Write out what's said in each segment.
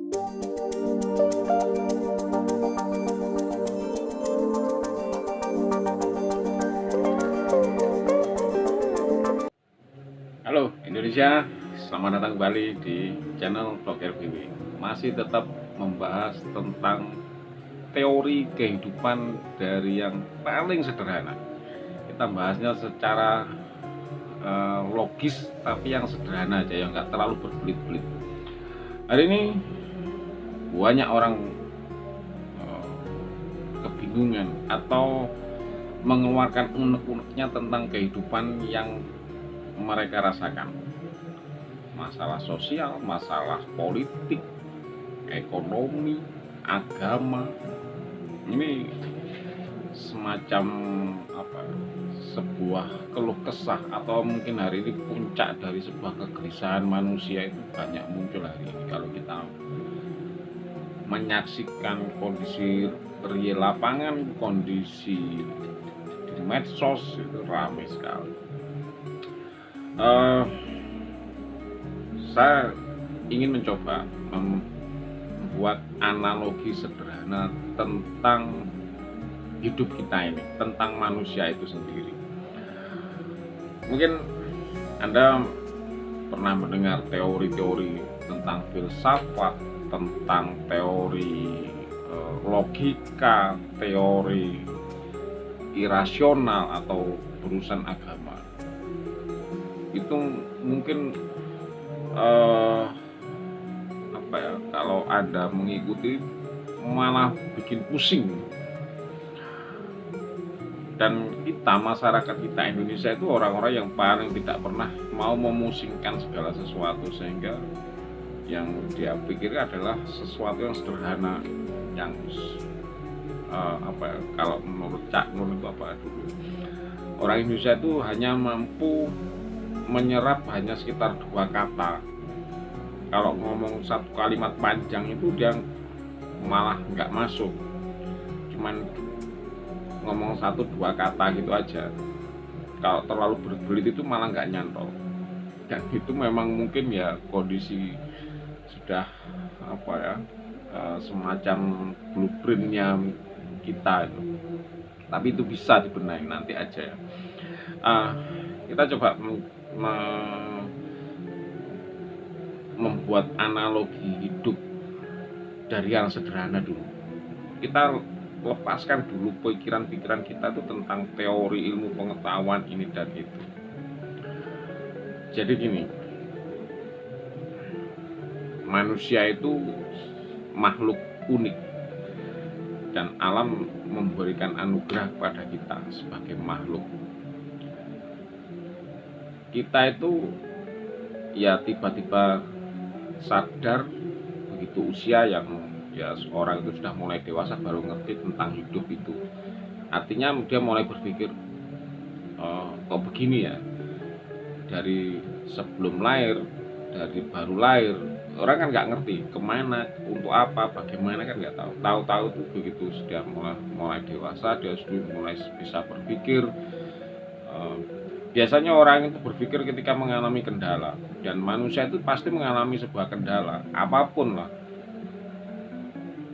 Halo Indonesia, selamat datang kembali di channel Vlog RBW. Masih tetap membahas tentang teori kehidupan dari yang paling sederhana. Kita bahasnya secara logis, tapi yang sederhana aja, yang nggak terlalu berbelit-belit. Hari ini banyak orang eh, kebingungan atau mengeluarkan unek-uneknya tentang kehidupan yang mereka rasakan. Masalah sosial, masalah politik, ekonomi, agama. Ini semacam apa? Sebuah keluh kesah, atau mungkin hari ini puncak dari sebuah kegelisahan manusia itu banyak muncul hari ini. Kalau kita menyaksikan kondisi real lapangan, kondisi di medsos itu ramai sekali. Saya ingin mencoba membuat analogi sederhana tentang hidup kita ini, tentang manusia itu sendiri. Mungkin Anda pernah mendengar teori-teori tentang filsafat, tentang teori logika, teori irasional atau urusan agama. Itu mungkin apa ya, kalau Anda mengikuti malah bikin pusing. Dan kita, masyarakat kita Indonesia itu orang-orang yang paling tidak pernah mau memusingkan segala sesuatu, sehingga yang dia pikir adalah sesuatu yang sederhana, yang apa ya, kalau menurut Cak Nun itu apa dulu, orang Indonesia itu hanya mampu menyerap hanya sekitar 2 kata. Kalau ngomong satu kalimat panjang itu dia malah nggak masuk, cuman ngomong 1-2 kata gitu aja. Kalau terlalu berbelit itu malah nggak nyantol. Dan itu memang mungkin ya kondisi sudah apa ya, semacam blueprintnya kita itu. Tapi itu bisa dibenahi nanti aja ya. Kita coba membuat analogi hidup dari yang sederhana dulu. Kita lepaskan dulu pikiran-pikiran kita itu tentang teori ilmu pengetahuan ini dan itu. Jadi gini, manusia itu makhluk unik, dan alam memberikan anugerah kepada kita sebagai makhluk. Kita itu ya tiba-tiba sadar begitu usia yang ya seorang itu sudah mulai dewasa, baru ngerti tentang hidup itu. Artinya dia mulai berpikir, kok begini ya, dari sebelum lahir, dari baru lahir, orang kan nggak ngerti kemana, untuk apa, bagaimana, kan nggak tahu. Tahu-tahu tuh begitu sudah mulai dewasa, dia sudah mulai bisa berpikir. Biasanya orang itu berpikir ketika mengalami kendala, dan manusia itu pasti mengalami sebuah kendala, apapun lah.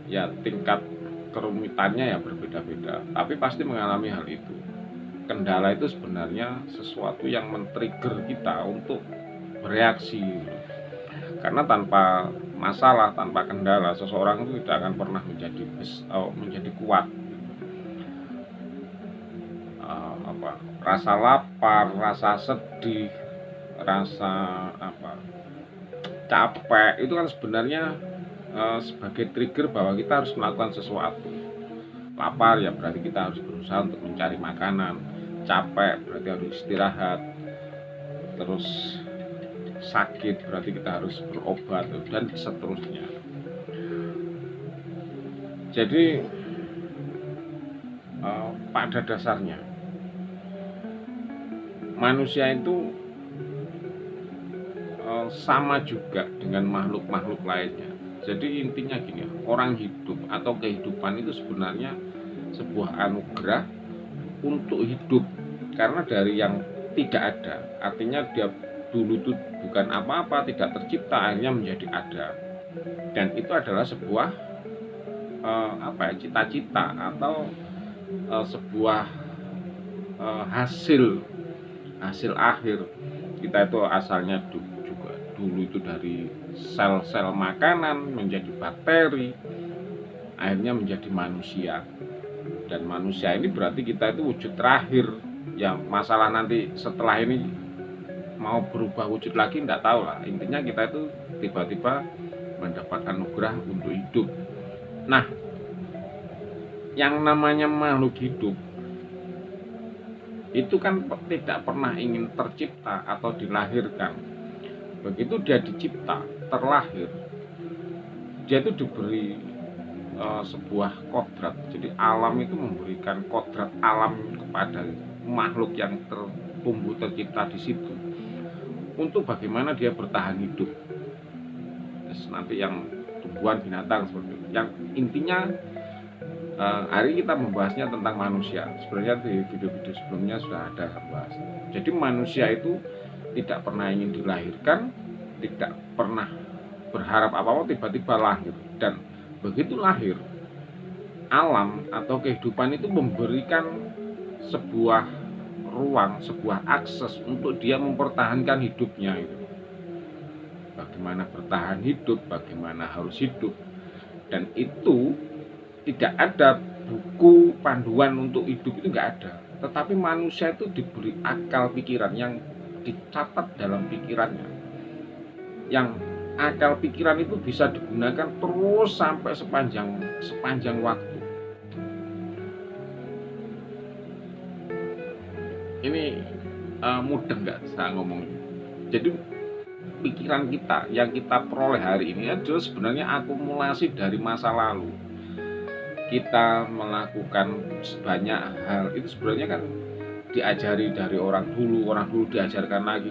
Ya tingkat kerumitannya ya berbeda-beda, tapi pasti mengalami hal itu. Kendala itu sebenarnya sesuatu yang men-trigger kita untuk bereaksi. Karena tanpa masalah, tanpa kendala, seseorang itu tidak akan pernah menjadi kuat. Rasa lapar, rasa sedih, rasa capek itu kan sebenarnya sebagai trigger bahwa kita harus melakukan sesuatu. Lapar ya berarti kita harus berusaha untuk mencari makanan, capek berarti harus istirahat, terus sakit berarti kita harus berobat, dan seterusnya. Jadi pada dasarnya manusia itu sama juga dengan makhluk-makhluk lainnya. Jadi intinya gini, orang hidup atau kehidupan itu sebenarnya sebuah anugerah untuk hidup. Karena dari yang tidak ada, artinya dia dulu itu bukan apa-apa, tidak tercipta, akhirnya menjadi ada. dan itu adalah sebuah cita-cita atau sebuah hasil akhir. Kita itu asalnya juga dulu itu dari sel-sel makanan menjadi bakteri, akhirnya menjadi manusia. Dan manusia ini berarti kita itu wujud terakhir. Ya masalah nanti setelah ini mau berubah wujud lagi enggak tahu lah. Intinya kita itu tiba-tiba mendapat anugerah untuk hidup. Nah, yang namanya makhluk hidup itu kan tidak pernah ingin tercipta atau dilahirkan. Begitu dia dicipta, terlahir, dia itu diberi sebuah kodrat. Jadi alam itu memberikan kodrat alam kepada makhluk yang tumbuh tercipta di situ untuk bagaimana dia bertahan hidup. Terus nanti yang tumbuhan binatang seperti itu. Yang intinya hari kita membahasnya tentang manusia. Sebenarnya di video-video sebelumnya sudah ada bahas. Jadi manusia itu tidak pernah ingin dilahirkan, tidak pernah berharap apa-apa, tiba-tiba lahir. Dan begitu lahir, alam atau kehidupan itu memberikan sebuah ruang, sebuah akses untuk dia mempertahankan hidupnya itu. Bagaimana bertahan hidup, bagaimana harus hidup. Dan itu tidak ada buku panduan untuk hidup, itu nggak ada. Tetapi manusia itu diberi akal pikiran yang dicatat dalam pikirannya. Yang akal pikiran itu bisa digunakan terus sampai sepanjang waktu. Ini mudah nggak saya ngomong? Jadi pikiran kita yang kita peroleh hari ini adalah sebenarnya akumulasi dari masa lalu. Kita melakukan banyak hal itu sebenarnya kan diajari dari orang dulu diajarkan lagi,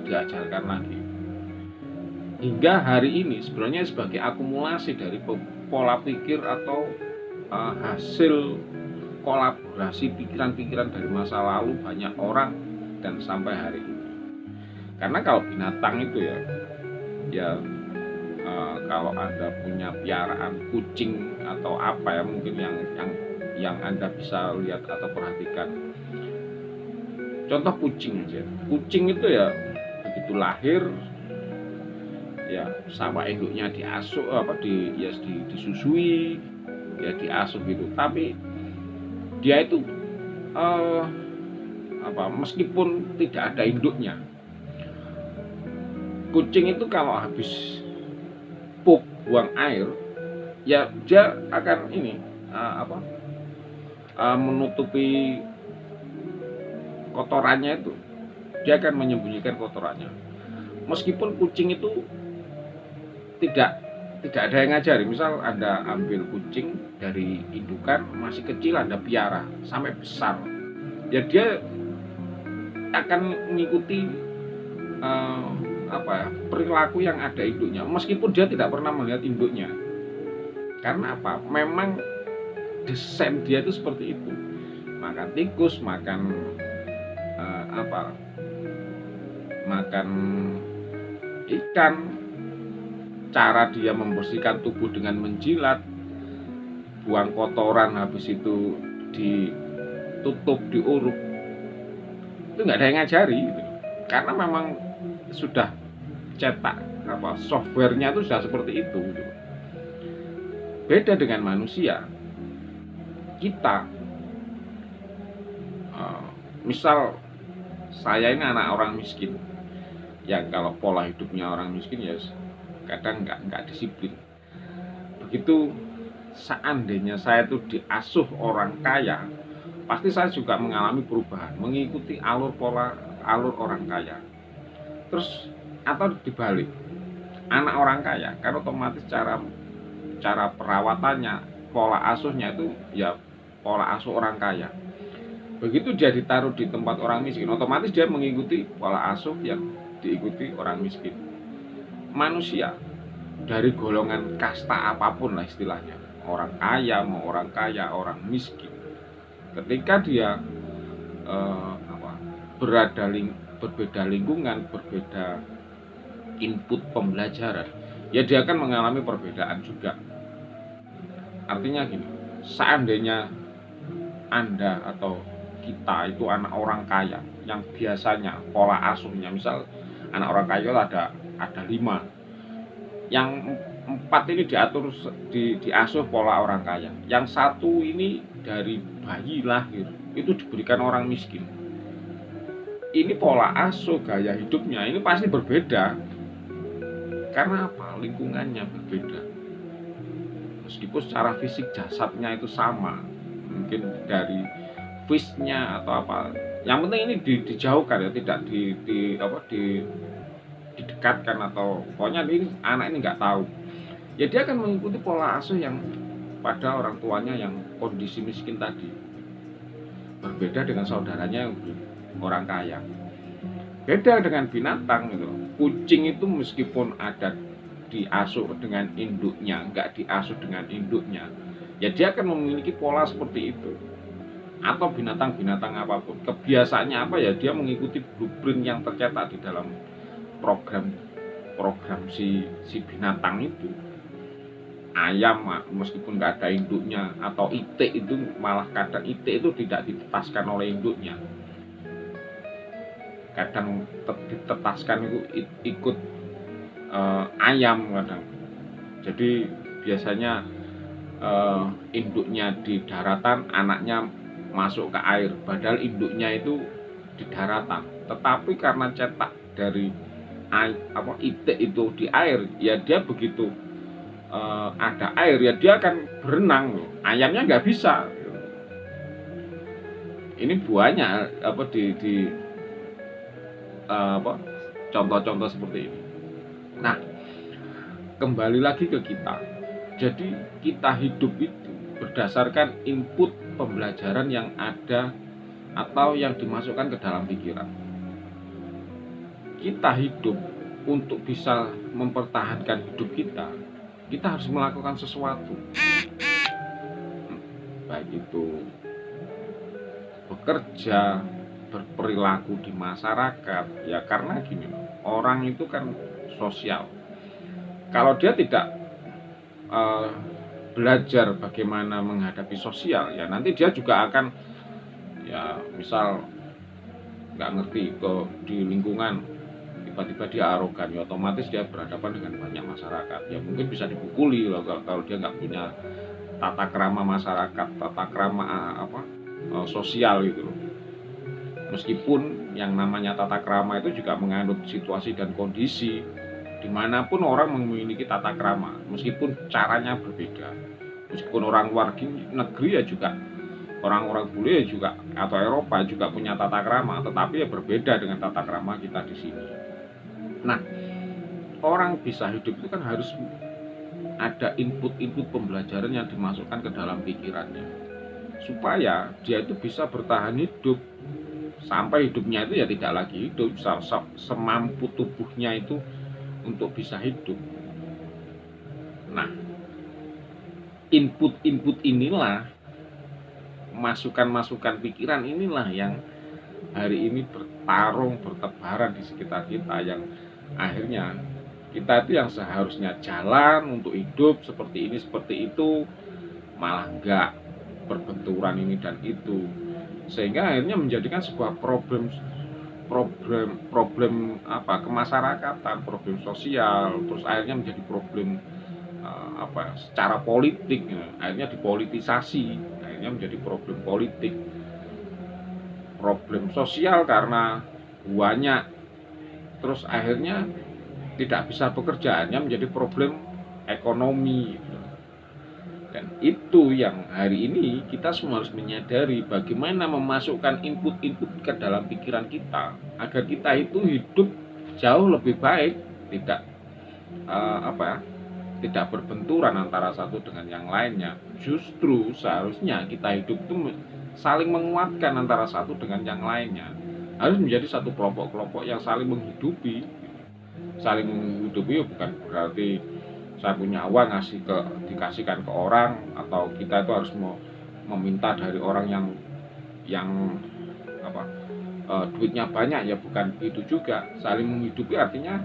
hingga hari ini sebenarnya sebagai akumulasi dari pola pikir atau hasil kolaborasi pikiran-pikiran dari masa lalu banyak orang dan sampai hari ini. Karena kalau binatang itu ya kalau Anda punya piaraan kucing atau apa ya mungkin yang Anda bisa lihat atau perhatikan. Contoh kucing aja. Kucing itu ya begitu lahir ya sama induknya diasuh disusui, ya diasuh gitu. Tapi dia itu meskipun tidak ada induknya, kucing itu kalau habis pup buang air ya dia akan menutupi kotorannya itu, dia akan menyembunyikan kotorannya. Meskipun kucing itu tidak ada yang ngajari. Misal Anda ambil kucing dari indukan masih kecil, Anda piara sampai besar, ya dia akan mengikuti perilaku yang ada induknya, meskipun dia tidak pernah melihat induknya. Karena apa? Memang desain dia itu seperti itu. Makan tikus, makan ikan, cara dia membersihkan tubuh dengan menjilat, buang kotoran habis itu ditutup, diuruk, itu nggak ada yang ngajari gitu. Karena memang sudah cetak softwarenya itu sudah seperti itu gitu. Beda dengan manusia. Kita misal saya ini anak orang miskin, yang kalau pola hidupnya orang miskin ya kadang nggak disiplin. Begitu seandainya saya itu diasuh orang kaya, pasti saya juga mengalami perubahan, mengikuti alur orang kaya. Terus atau dibalik, anak orang kaya kan otomatis cara perawatannya, pola asuhnya itu ya pola asuh orang kaya. Begitu dia ditaruh di tempat orang miskin, otomatis dia mengikuti pola asuh yang diikuti orang miskin. Manusia dari golongan kasta apapun lah istilahnya, orang kaya mau orang kaya, orang miskin, ketika dia berbeda lingkungan, berbeda input pembelajaran, ya dia akan mengalami perbedaan juga. Artinya gini, seandainya Anda atau kita itu anak orang kaya yang biasanya pola asuhnya, misal anak orang kaya ada 5, yang 4 ini diatur diasuh pola orang kaya, yang 1 ini dari bayi lahir itu diberikan orang miskin. Ini pola asuh, gaya hidupnya ini pasti berbeda. Karena apa? Lingkungannya berbeda. Meskipun secara fisik jasadnya itu sama, mungkin dari fish-nya atau apa, yang penting ini dijauhkan ya, tidak didekatkan, atau pokoknya ini anak ini nggak tahu. Ya dia akan mengikuti pola asuh yang pada orang tuanya yang kondisi miskin tadi. Berbeda dengan saudaranya yang orang kaya. Beda dengan binatang gitu. Kucing itu meskipun ada diasuh dengan induknya, nggak diasuh dengan induknya, ya dia akan memiliki pola seperti itu. Atau binatang-binatang apapun, kebiasaannya apa ya, dia mengikuti blueprint yang tercetak di dalam program si binatang itu. Ayam meskipun nggak ada induknya, atau itik itu malah kadang itik itu tidak ditetaskan oleh induknya, kadang ditetaskan itu ikut ayam kadang. Jadi biasanya induknya di daratan, anaknya masuk ke air, padahal induknya itu di daratan. Tetapi karena cetak dari itik itu di air, ya dia begitu ada air ya dia akan berenang. Ayamnya nggak bisa. Ini buahnya contoh-contoh seperti ini. Nah, kembali lagi ke kita. Jadi kita hidup itu berdasarkan input pembelajaran yang ada atau yang dimasukkan ke dalam pikiran. Kita hidup untuk bisa mempertahankan hidup kita harus melakukan sesuatu. Baik itu bekerja, berperilaku di masyarakat, ya karena gini, orang itu kan sosial. Kalau dia tidak belajar bagaimana menghadapi sosial, ya nanti dia juga akan, ya misal nggak ngerti di lingkungan, tiba-tiba dia arogan, ya otomatis dia berhadapan dengan banyak masyarakat, ya mungkin bisa dipukuli loh kalau dia nggak punya tata krama masyarakat, tata krama sosial gitu loh. Meskipun yang namanya tata krama itu juga menganut situasi dan kondisi. Dimanapun orang memiliki tata krama, meskipun caranya berbeda. Meskipun orang luar negeri ya juga, orang-orang bule juga atau Eropa juga punya tata krama, tetapi ya berbeda dengan tata krama kita di sini. Nah, orang bisa hidup itu kan harus ada input pembelajaran yang dimasukkan ke dalam pikirannya, supaya dia itu bisa bertahan hidup sampai hidupnya itu ya tidak lagi hidup, semampu tubuhnya itu untuk bisa hidup. Nah, input inilah, masukan pikiran inilah yang hari ini bertebaran di sekitar kita, yang akhirnya kita itu yang seharusnya jalan untuk hidup seperti ini seperti itu malah enggak, berbenturan ini dan itu, sehingga akhirnya menjadikan sebuah problem kemasyarakatan, problem sosial, terus akhirnya menjadi problem secara politik, akhirnya dipolitisasi, akhirnya menjadi problem politik, problem sosial karena banyak, terus akhirnya tidak bisa pekerjaannya menjadi problem ekonomi. Dan itu yang hari ini kita semua harus menyadari, bagaimana memasukkan input ke dalam pikiran kita agar kita itu hidup jauh lebih baik, tidak tidak berbenturan antara satu dengan yang lainnya. Justru seharusnya kita hidup itu saling menguatkan antara satu dengan yang lainnya, harus menjadi satu kelompok-kelompok yang saling menghidupi. Saling menghidupi bukan berarti saya punya uang dikasihkan ke orang, atau kita itu harus meminta dari orang yang duitnya banyak, ya bukan itu juga. Saling menghidupi artinya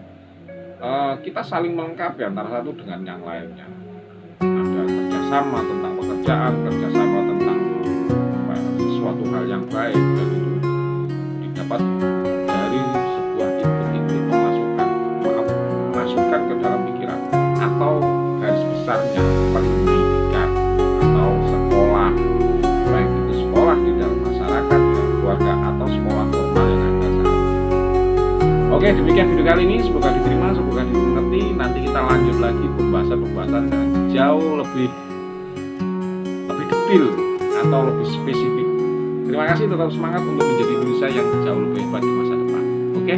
kita saling melengkapi antara satu dengan yang lainnya. Ada kerjasama tentang pekerjaan, kerjasama tentang sesuatu hal yang baik, dan itu didapat dari sebuah input masukan ke dalam pikiran, atau garis besarnya pendidikan atau sekolah, baik itu sekolah di dalam masyarakat, di dalam keluarga, atau sekolah formal yang ada saat ini. Oke, demikian video kali ini, semoga diterima, semoga dimengerti. Nanti kita lanjut lagi pembahasan yang jauh lebih detail atau lebih spesifik. Terima kasih, tetap semangat untuk menjadi Indonesia yang jauh lebih hebat di masa depan. Oke?